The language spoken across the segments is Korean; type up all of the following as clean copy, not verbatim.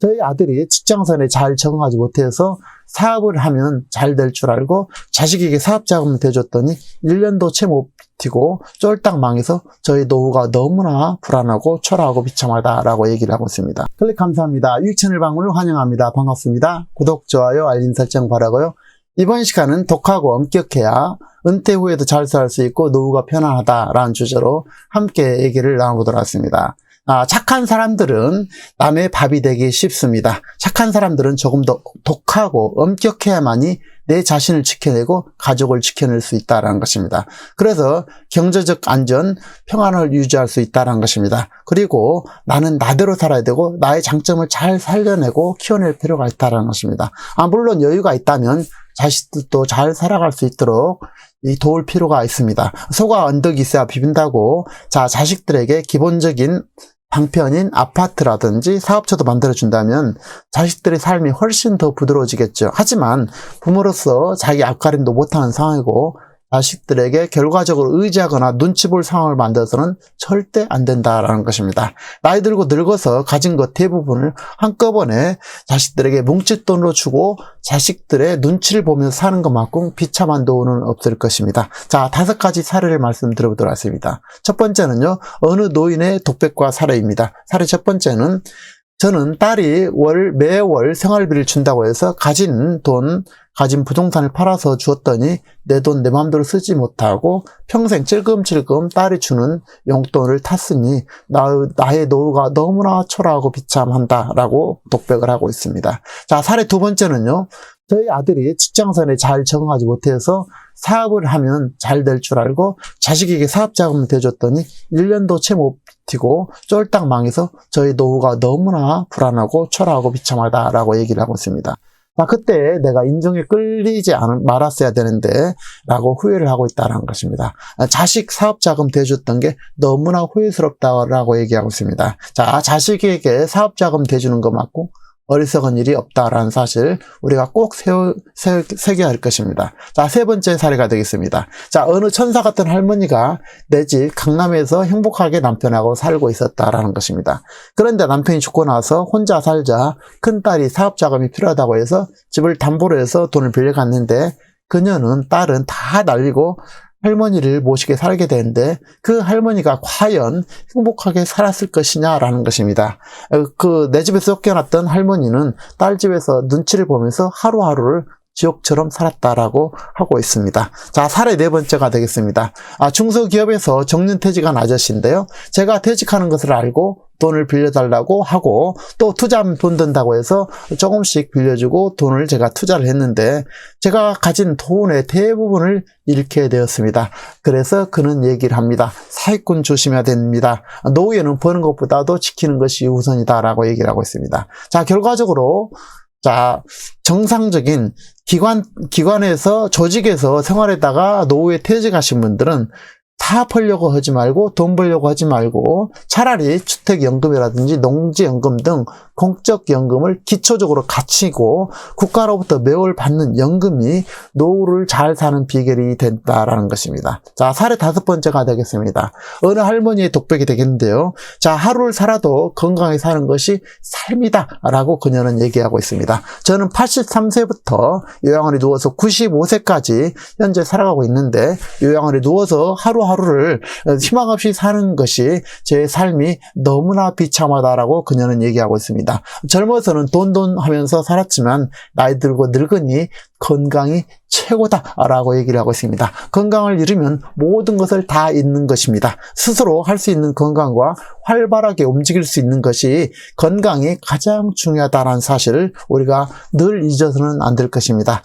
저희 아들이 직장생활에 잘 적응하지 못해서 사업을 하면 잘 될 줄 알고 자식에게 사업 자금을 대줬더니 1년도 채 못 버티고 쫄딱 망해서 저희 노후가 너무나 불안하고 초라하고 비참하다라고 얘기를 하고 있습니다. 클릭 감사합니다. 유익 채널 방문을 환영합니다. 반갑습니다. 구독, 좋아요, 알림 설정 바라고요. 이번 시간은 독하고 엄격해야 은퇴 후에도 잘 살 수 있고 노후가 편안하다라는 주제로 함께 얘기를 나눠보도록 하겠습니다. 착한 사람들은 남의 밥이 되기 쉽습니다. 착한 사람들은 조금 더 독하고 엄격해야만이 내 자신을 지켜내고 가족을 지켜낼 수 있다는 것입니다. 그래서 경제적 안전, 평안을 유지할 수 있다는 것입니다. 그리고 나는 나대로 살아야 되고 나의 장점을 잘 살려내고 키워낼 필요가 있다는 것입니다. 물론 여유가 있다면 자식들도 잘 살아갈 수 있도록 도울 필요가 있습니다. 소가 언덕이 있어야 비빈다고 자식들에게 기본적인 방편인 아파트라든지 사업처도 만들어준다면 자식들의 삶이 훨씬 더 부드러워지겠죠. 하지만 부모로서 자기 앞가림도 못하는 상황이고 자식들에게 결과적으로 의지하거나 눈치 볼 상황을 만들어서는 절대 안 된다라는 것입니다. 나이 들고 늙어서 가진 것 대부분을 한꺼번에 자식들에게 뭉칫돈으로 주고 자식들의 눈치를 보면서 사는 것만큼 비참한 노후는 없을 것입니다. 자, 5가지 사례를 말씀드려보도록 하겠습니다. 첫 번째는요, 어느 노인의 독백과 사례입니다. 사례 첫 번째는 저는 딸이 매월 생활비를 준다고 해서 가진 부동산을 팔아서 주었더니 내 돈 내 마음대로 쓰지 못하고 평생 찔끔찔끔 딸이 주는 용돈을 탔으니 나의 노후가 너무나 초라하고 비참한다라고 독백을 하고 있습니다. 자, 사례 두 번째는요. 저희 아들이 직장생활에 잘 적응하지 못해서 사업을 하면 잘 될 줄 알고 자식에게 사업 자금을 대줬더니 1년도 채 못 버티고 쫄딱 망해서 저희 노후가 너무나 불안하고 초라하고 비참하다라고 얘기를 하고 있습니다. 그때 내가 인정에 끌리지 말았어야 되는데 라고 후회를 하고 있다는 것입니다. 자식 사업 자금 대줬던 게 너무나 후회스럽다라고 얘기하고 있습니다. 자, 자식에게 사업 자금 대주는 거 맞고 어리석은 일이 없다라는 사실 우리가 꼭 새겨야 할 것입니다. 자, 세 번째 사례가 되겠습니다. 자, 어느 천사 같은 할머니가 내 집 강남에서 행복하게 남편하고 살고 있었다라는 것입니다. 그런데 남편이 죽고 나서 혼자 살자 큰딸이 사업 자금이 필요하다고 해서 집을 담보로 해서 돈을 빌려갔는데 그녀는 딸은 다 날리고 할머니를 모시게 살게 되는데 그 할머니가 과연 행복하게 살았을 것이냐라는 것입니다. 내 집에서 쫓겨났던 할머니는 딸 집에서 눈치를 보면서 하루하루를 지옥처럼 살았다라고 하고 있습니다. 자, 사례 네 번째가 되겠습니다. 중소기업에서 정년퇴직한 아저씨인데요. 제가 퇴직하는 것을 알고 돈을 빌려달라고 하고 또 투자하면 돈 든다고 해서 조금씩 빌려주고 돈을 제가 투자를 했는데 제가 가진 돈의 대부분을 잃게 되었습니다. 그래서 그는 얘기를 합니다. 사기꾼 조심해야 됩니다. 노후에는 버는 것보다도 지키는 것이 우선이다라고 얘기를 하고 있습니다. 자, 결과적으로 정상적인 기관에서 조직에서 생활했다가 노후에 퇴직하신 분들은 사업하려고 하지 말고 돈 벌려고 하지 말고 차라리 주택연금이라든지 농지연금 등 공적연금을 기초적으로 갖추고 국가로부터 매월 받는 연금이 노후를 잘 사는 비결이 된다라는 것입니다. 자, 사례 5번째가 되겠습니다. 어느 할머니의 독백이 되겠는데요. 자, 하루를 살아도 건강하게 사는 것이 삶이다 라고 그녀는 얘기하고 있습니다. 저는 83세부터 요양원에 누워서 95세까지 현재 살아가고 있는데 요양원에 누워서 하루하루를 희망 없이 사는 것이 제 삶이 너무나 비참하다라고 그녀는 얘기하고 있습니다. 젊어서는 돈 하면서 살았지만 나이 들고 늙으니 건강이 최고다라고 얘기를 하고 있습니다. 건강을 잃으면 모든 것을 다 잃는 것입니다. 스스로 할 수 있는 건강과 활발하게 움직일 수 있는 것이 건강이 가장 중요하다는 사실을 우리가 늘 잊어서는 안 될 것입니다.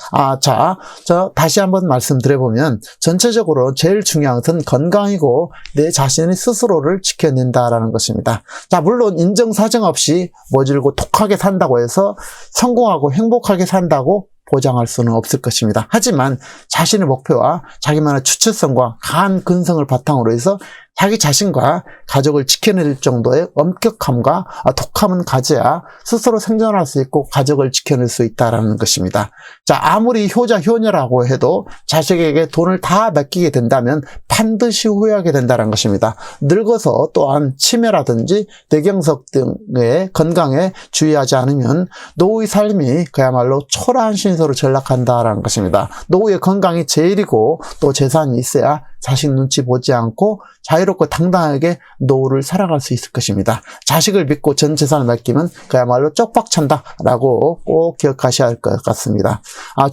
다시 한번 말씀드려보면 전체적으로 제일 중요한 것은 건강이고 내 자신의 스스로를 지켜낸다라는 것입니다. 자, 물론 인정사정 없이 모질고 독하게 산다고 해서 성공하고 행복하게 산다고 보장할 수는 없을 것입니다. 하지만 자신의 목표와 자기만의 추천성과 강한 근성을 바탕으로 해서 자기 자신과 가족을 지켜낼 정도의 엄격함과 독함은 가져야 스스로 생존할 수 있고 가족을 지켜낼 수 있다는 것입니다. 자, 아무리 효자 효녀라고 해도 자식에게 돈을 다 맡기게 된다면 반드시 후회하게 된다는 것입니다. 늙어서 또한 치매라든지 뇌경색 등의 건강에 주의하지 않으면 노후의 삶이 그야말로 초라한 신세로 전락한다는 것입니다. 노후의 건강이 제일이고 또 재산이 있어야 자식 눈치 보지 않고 자유롭고 당당하게 노후를 살아갈 수 있을 것입니다. 자식을 믿고 전 재산을 맡기면 그야말로 쪽박찬다라고 꼭 기억하셔야 할 것 같습니다.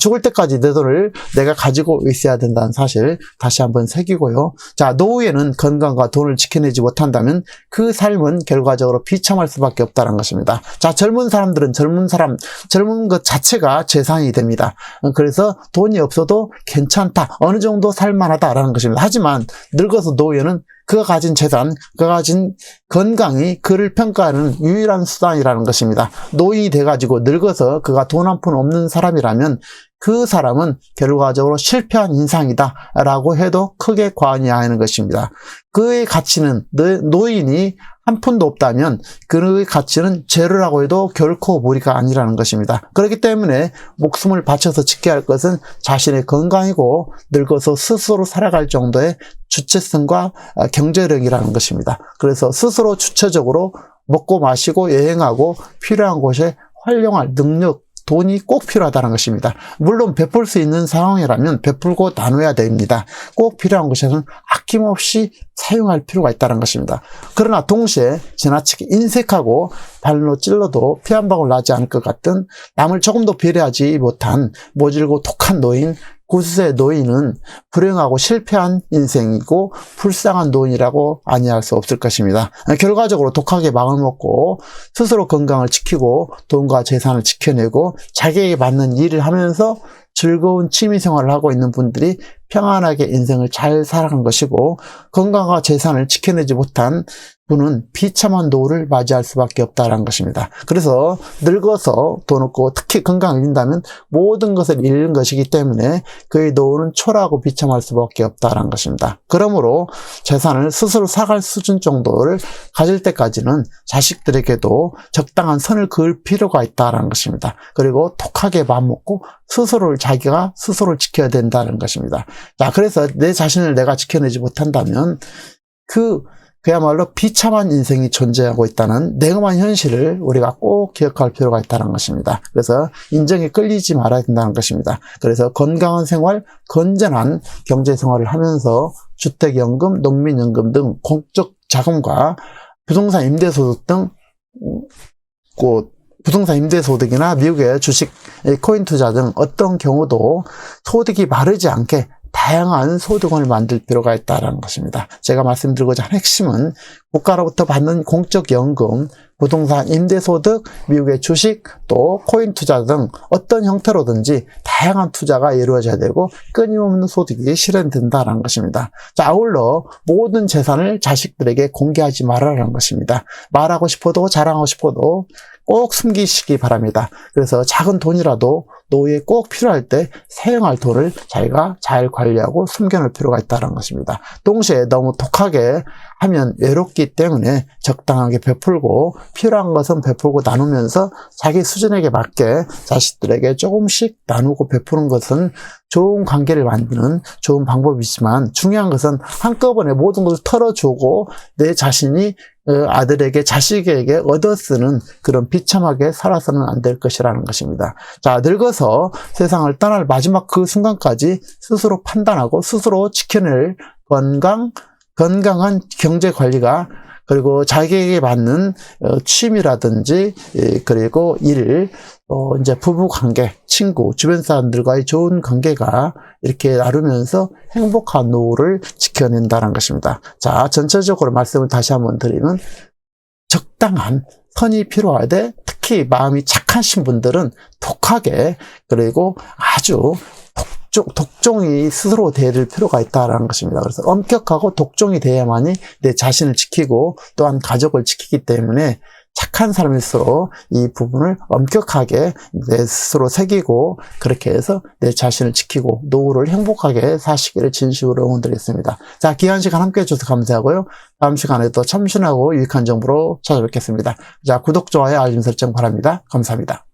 죽을 때까지 내 돈을 내가 가지고 있어야 된다는 사실 다시 한번 새기고요. 자, 노후에는 건강과 돈을 지켜내지 못한다면 그 삶은 결과적으로 비참할 수밖에 없다는 것입니다. 자, 젊은 사람들은 젊은 것 자체가 재산이 됩니다. 그래서 돈이 없어도 괜찮다, 어느 정도 살만하다라는 것입니다. 하지만 늙어서 노후에는 그가 가진 재산, 그가 가진 건강이 그를 평가하는 유일한 수단이라는 것입니다. 노인이 돼가지고 늙어서 그가 돈 한 푼 없는 사람이라면 그 사람은 결과적으로 실패한 인상이다 라고 해도 크게 과언이 아닌 것입니다. 그의 가치는, 노인이 한 푼도 없다면 그의 가치는 제로라고 해도 결코 무리가 아니라는 것입니다. 그렇기 때문에 목숨을 바쳐서 지켜야 할 것은 자신의 건강이고 늙어서 스스로 살아갈 정도의 주체성과 경제력이라는 것입니다. 그래서 스스로 주체적으로 먹고 마시고 여행하고 필요한 곳에 활용할 능력, 돈이 꼭 필요하다는 것입니다. 물론 베풀 수 있는 상황이라면 베풀고 나눠야 됩니다. 꼭 필요한 곳에서는 아낌없이 사용할 필요가 있다는 것입니다. 그러나 동시에 지나치게 인색하고 발로 찔러도 피 한 방울 나지 않을 것 같은 남을 조금도 배려하지 못한 모질고 독한 노인, 90세 노인은 불행하고 실패한 인생이고 불쌍한 노인이라고 아니할 수 없을 것입니다. 결과적으로 독하게 마음을 먹고 스스로 건강을 지키고 돈과 재산을 지켜내고 자기에게 맞는 일을 하면서 즐거운 취미생활을 하고 있는 분들이 평안하게 인생을 잘 살아간 것이고, 건강과 재산을 지켜내지 못한 분은 비참한 노후를 맞이할 수밖에 없다는 것입니다. 그래서 늙어서 돈 없고 특히 건강을 잃는다면 모든 것을 잃는 것이기 때문에 그의 노후는 초라하고 비참할 수밖에 없다는 것입니다. 그러므로 재산을 스스로 사갈 수준 정도를 가질 때까지는 자식들에게도 적당한 선을 그을 필요가 있다는 것입니다. 그리고 독하게 맘먹고 자기가 스스로를 지켜야 된다는 것입니다. 자, 그래서 내 자신을 내가 지켜내지 못한다면 그야말로 비참한 인생이 존재하고 있다는 냉엄한 현실을 우리가 꼭 기억할 필요가 있다는 것입니다. 그래서 인정에 끌리지 말아야 된다는 것입니다. 그래서 건강한 생활, 건전한 경제생활을 하면서 주택연금, 농민연금 등 공적 자금과 부동산 임대소득 등 부동산 임대소득이나 미국의 주식, 코인 투자 등 어떤 경우도 소득이 마르지 않게 다양한 소득원을 만들 필요가 있다는 것입니다. 제가 말씀드리고자 하는 핵심은 국가로부터 받는 공적연금, 부동산 임대소득, 미국의 주식, 또 코인 투자 등 어떤 형태로든지 다양한 투자가 이루어져야 되고 끊임없는 소득이 실현된다는 것입니다. 자, 아울러 모든 재산을 자식들에게 공개하지 말아라는 것입니다. 말하고 싶어도 자랑하고 싶어도 꼭 숨기시기 바랍니다. 그래서 작은 돈이라도 노후에 꼭 필요할 때 사용할 돈을 자기가 잘 관리하고 숨겨놓을 필요가 있다는 것입니다. 동시에 너무 독하게 하면 외롭기 때문에 적당하게 베풀고 필요한 것은 베풀고 나누면서 자기 수준에게 맞게 자식들에게 조금씩 나누고 베푸는 것은 좋은 관계를 만드는 좋은 방법이지만, 중요한 것은 한꺼번에 모든 것을 털어주고 내 자신이 아들에게, 자식에게 얻어쓰는 그런 비참하게 살아서는 안 될 것이라는 것입니다. 자, 늙어서 세상을 떠날 마지막 그 순간까지 스스로 판단하고 스스로 지켜낼 건강한 경제 관리가, 그리고 자기에게 맞는 취미라든지, 그리고 이제 부부 관계, 친구, 주변 사람들과의 좋은 관계가 이렇게 나누면서 행복한 노후를 지켜낸다는 것입니다. 자, 전체적으로 말씀을 다시 한번 드리면, 적당한 선이 필요하되, 특히 마음이 착하신 분들은 독하게, 그리고 아주 독종이 스스로 대할 필요가 있다는 것입니다. 그래서 엄격하고 독종이 돼야만이 내 자신을 지키고 또한 가족을 지키기 때문에 착한 사람일수록 이 부분을 엄격하게 내 스스로 새기고 그렇게 해서 내 자신을 지키고 노후를 행복하게 사시기를 진심으로 응원드리겠습니다. 자, 귀한 시간 함께 해주셔서 감사하고요. 다음 시간에도 참신하고 유익한 정보로 찾아뵙겠습니다. 자, 구독, 좋아요, 알림 설정 바랍니다. 감사합니다.